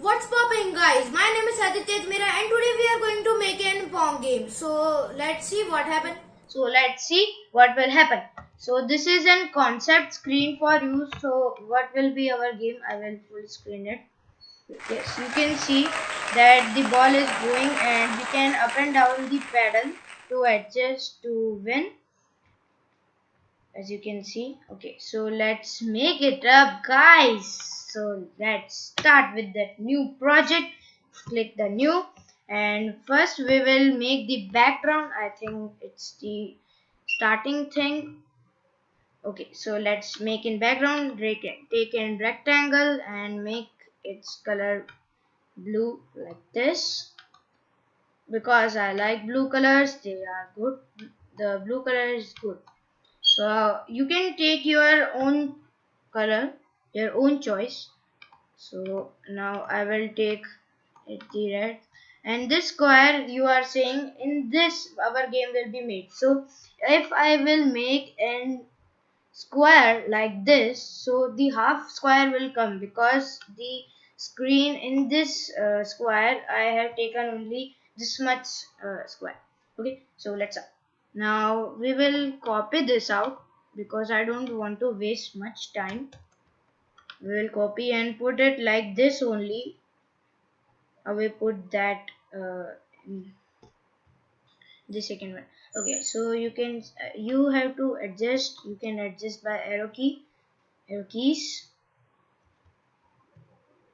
What's popping, guys? My name is Aditya and today we are going to make an Pong game. So let's see what happens. So let's see what will happen. So this is a concept screen for you. So what will be our game? I will full screen it. Yes, you can see that the ball is going and we can up and down the pedal to adjust to win. As you can see. Okay, so let's make it up, guys. So let's start with that new project. Click the new, and first we will make the background. I think it's the starting thing. Okay, so let's make in background. Take in rectangle and make its color blue like this, because I like blue colors. They are good. The blue color is good. So you can take your own color, your own choice. So now I will take it the red, and this square you are saying in this our game will be made. So if I will make an square like this, so the half square will come, because the screen in this square I have taken only this much square. Okay, so let's now we will copy this out, because I don't want to waste much time. We will copy and put it like this only. I will put that in the second one. Okay, so you can you have to adjust. You can adjust by arrow keys.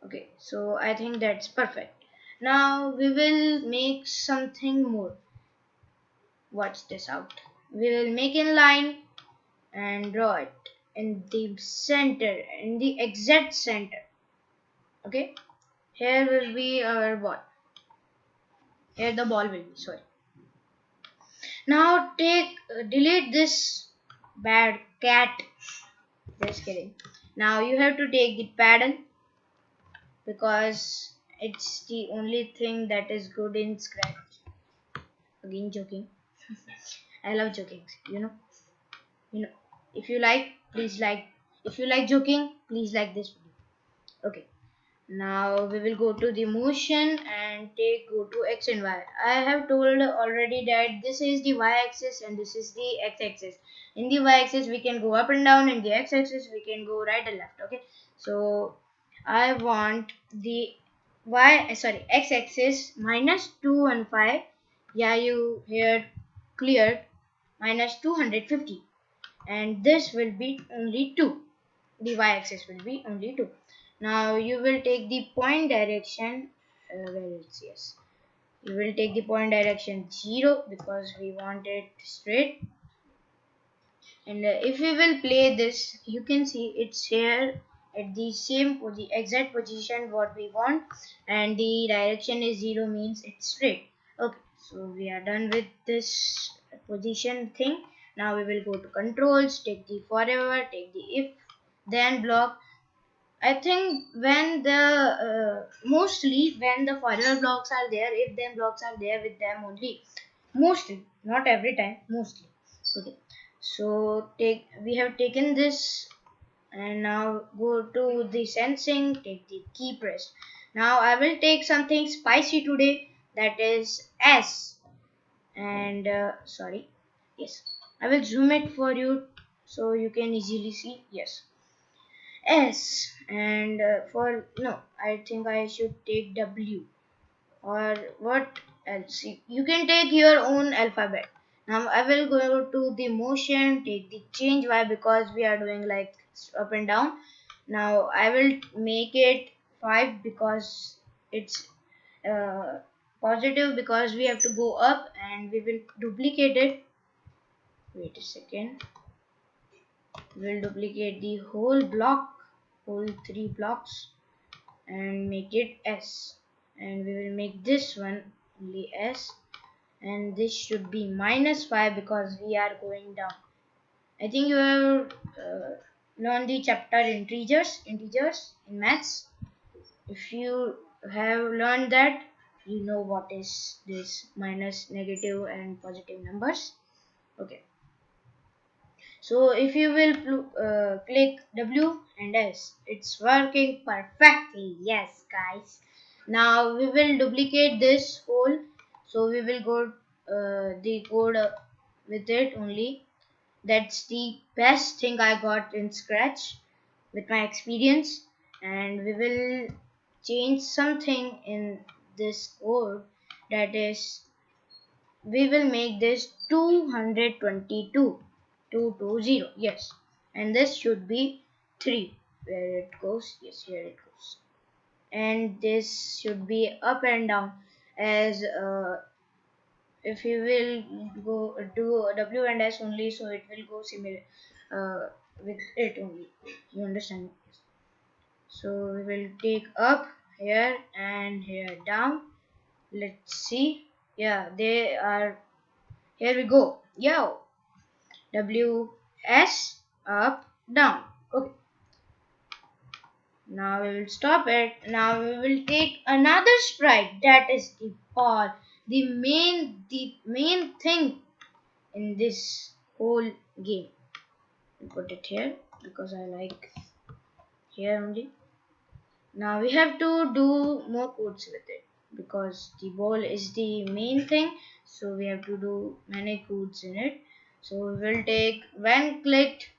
Okay, so I think that's perfect. Now we will make something more. Watch this out. We will make a line and draw it in the center, in the exact center. Okay, here will be our ball. Here the ball will be, sorry. Now delete this bad cat. Just kidding. Now you have to take the paddle, because it's the only thing that is good in Scratch. Again joking. I love joking. You know. If you like, please like. If you like joking, please like this video. Okay. Now we will go to the motion and go to X and Y. I have told already that this is the Y axis and this is the X axis. In the Y axis we can go up and down, in the X axis we can go right and left. Okay, so I want the X axis -215. Yeah, you heard clear. -250, and this will be only 2. The Y axis will be only 2. Now you will take the point direction, yes, you will take the point direction 0, because we want it straight. And if we will play this, you can see it's here at the exact position what we want, and the direction is 0, means it's straight. Okay, so we are done with this position thing. Now we will go to controls, take the forever, take the if then block. I think when the mostly when the forever blocks are there, if then blocks are there with them only, mostly, not every time, mostly. Okay, so we have taken this, and now go to the sensing, take the key press. Now I will take something spicy today, that is S, and sorry, yes, I will zoom it for you so you can easily see. Yes, S, and for no, I think I should take W, or what else? You can take your own alphabet. Now I will go to the motion, take the change Y, because we are doing like up and down. Now I will make it 5, because it's positive, because we have to go up, and we will duplicate it. Wait a second. We'll duplicate the whole 3 blocks, and make it S, and we will make this one only S, and this should be -5, because we are going down. I think you have learned the chapter integers in maths. If you have learned that, you know what is this minus, negative and positive numbers. Okay, so if you will click W and S, it's working perfectly. Yes, guys. Now we will duplicate this hole, so we will go the code with it only. That's the best thing I got in Scratch with my experience. And we will change something in this code, that is we will make this 222 220, yes, and this should be 3. Where it goes? Yes, here it goes. And this should be up and down, as if you will go do W and S only, so it will go similar with it only, you understand? So we will take up here and here down. Let's see. Yeah, they are. Here we go. Yo, W S up down. Okay. Now we will stop it. Now we will take another sprite, that is the ball, the main thing in this whole game. Put it here because I like here only. Now we have to do more codes with it because the ball is the main thing, so we have to do many codes in it. So we will take when clicked,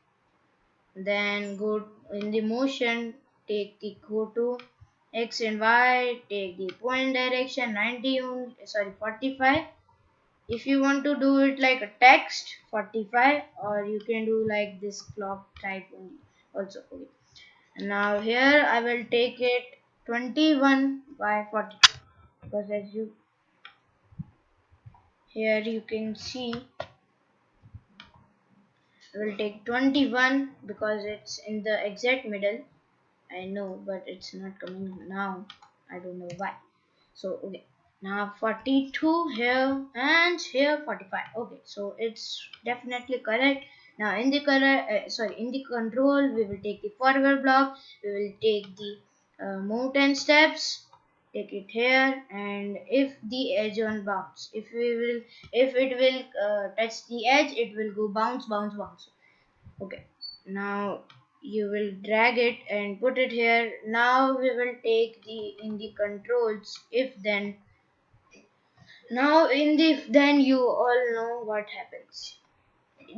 then go in the motion, take the go to X and Y, take the point direction 90 sorry 45. If you want to do it like a text, 45, or you can do like this clock type only also. Okay. Now here I will take it 21 by 40 because as you here you can see I will take 21 because it's in the exact middle. I know, but it's not coming now. I don't know why. So okay, now 42 here and here 45. Okay, so it's definitely correct. Now in the in the control we will take the forward block. We will take the move 10 steps. Take it here, and if the edge on bounce, if it will touch the edge, it will go bounce, bounce, bounce. Okay, now you will drag it and put it here. Now we will take the in the controls if then. Now in the if then you all know what happens.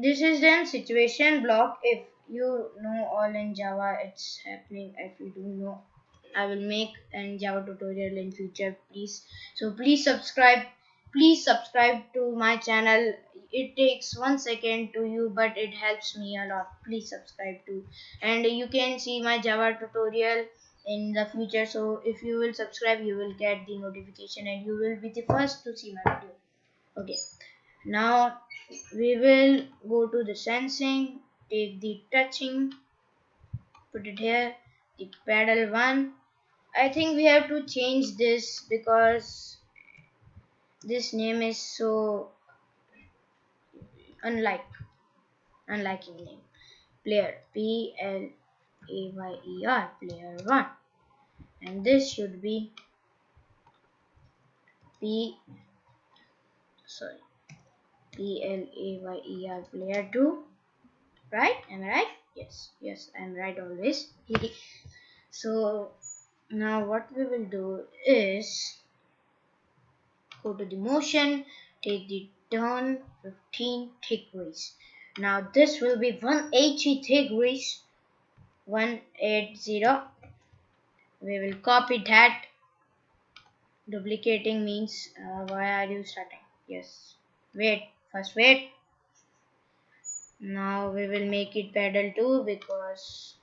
This is then situation block. If you know all in Java, it's happening. If you don't know, I will make a Java tutorial in future, please. So please subscribe to my channel. It takes 1 second to you, but it helps me a lot. Please subscribe to, and you can see my Java tutorial in the future. So if you will subscribe, you will get the notification and you will be the first to see my video. Okay, now we will go to the sensing, take the touching, put it here, the pedal one. I think we have to change this because this name is so unliking name. Player, Player, player one, and this should be P sorry Player, player two, right? Am I right? Yes, I'm right always. So now what we will do is go to the motion, take the turn 15 degrees. Now this will be 180 degrees. 180. We will copy that. Duplicating means why are you starting? Yes. Wait. First wait. Now we will make it pedal 2 because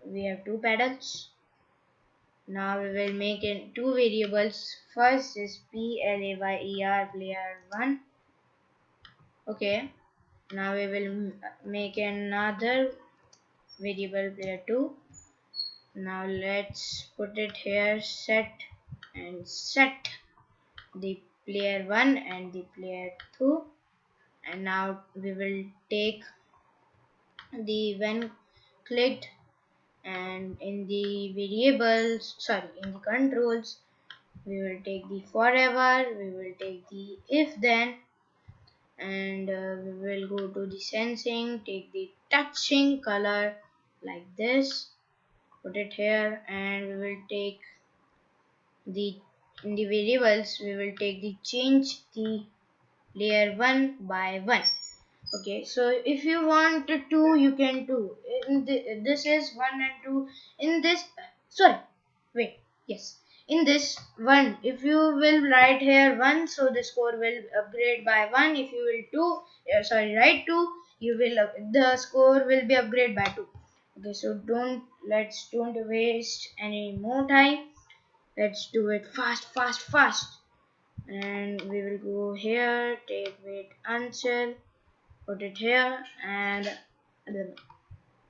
we have 2 pedals. Now we will make it 2 variables. First is player player 1. Okay. Now we will make another variable player 2. Now let's put it here, set the player 1 and the player 2. And now we will take the when clicked, and in the in the controls we will take the forever, we will take the if then, and we will go to the sensing, take the touching color like this, put it here, and we will take the in the variables we will take the change the layer 1 by 1. Okay, so if you want 2 you can do this is 1 and 2 in this, sorry, wait, yes, in this 1 if you will write here 1, so the score will upgrade by 1. If you will 2 write 2, you will the score will be upgrade by 2. Okay, so don't waste any more time. Let's do it fast. And we will go here, take wait answer, put it here, and then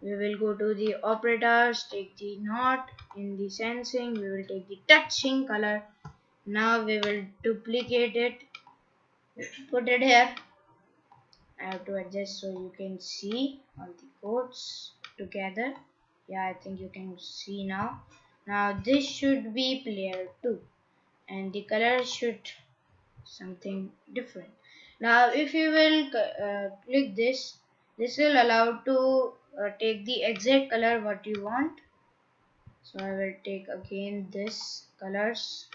we will go to the operators, take the not. In the sensing we will take the touching color. Now we will duplicate it, put it here. I have to adjust so you can see all the codes together. Yeah, I think you can see now. Now this should be player 2 and the color should something different. Now if you will click this, this will allow to take the exact color what you want. So I will take again this colors.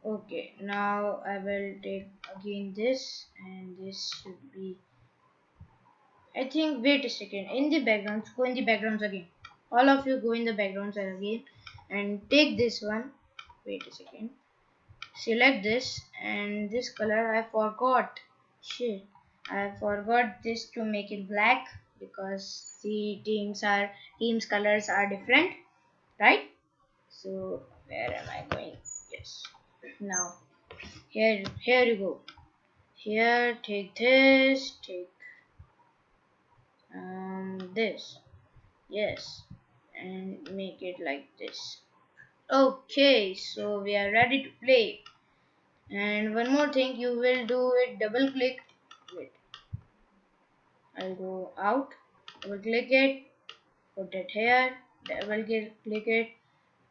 Okay, now I will take again this, and this should be, I think, wait a second, in the backgrounds, go in the backgrounds again, all of you go in the backgrounds again and take this one. Wait a second, select this, and this color I forgot, shit, I forgot this to make it black because the teams colors are different, right? So where am I going? Yes, now here you go. Here take this, take this, yes, and make it like this. Okay, so we are ready to play. And one more thing, you will do it double click. Wait, I'll go out, double click it, put it here, double click it,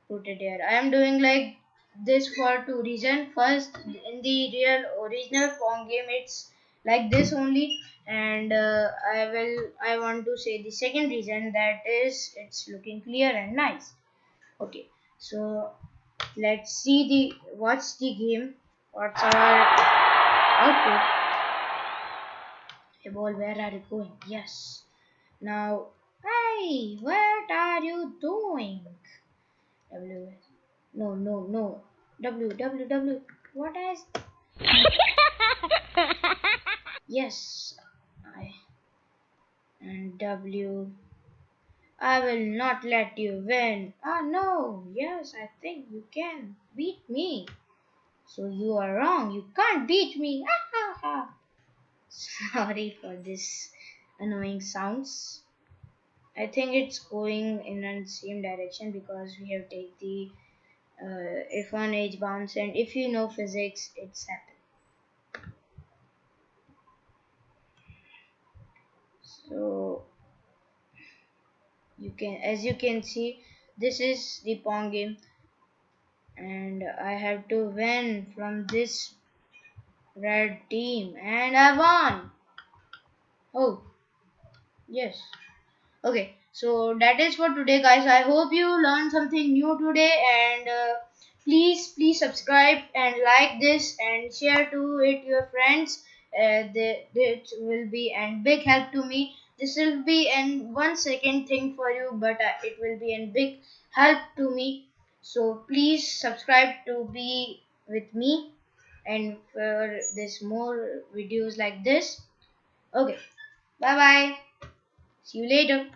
put it here. I am doing like this for two reasons. First, in the real original Pong game it's like this only, and I want to say the second reason, that is it's looking clear and nice. Okay, so let's see the watch the game. What's our output? Hey ball, where are you going? Yes. Now, hey, what are you doing? W. No. W. What is? Yes. I. And W. I will not let you win. Ah, no. Yes, I think you can beat me. So you are wrong. You can't beat me. Ha ha ha. Sorry for this annoying sounds. I think it's going in the same direction because we have take the if on edge bounce, and if you know physics, it's happened. So you can, as you can see, this is the Pong game, and I have to win from this red team, and I won. Oh yes. Okay, so that is for today, guys. I hope you learned something new today, and please subscribe and like this and share to it your friends. That will be a big help to me. This will be an 1 second thing for you, but it will be a big help to me. So please subscribe to be with me and for this more videos like this. Okay, bye bye. See you later.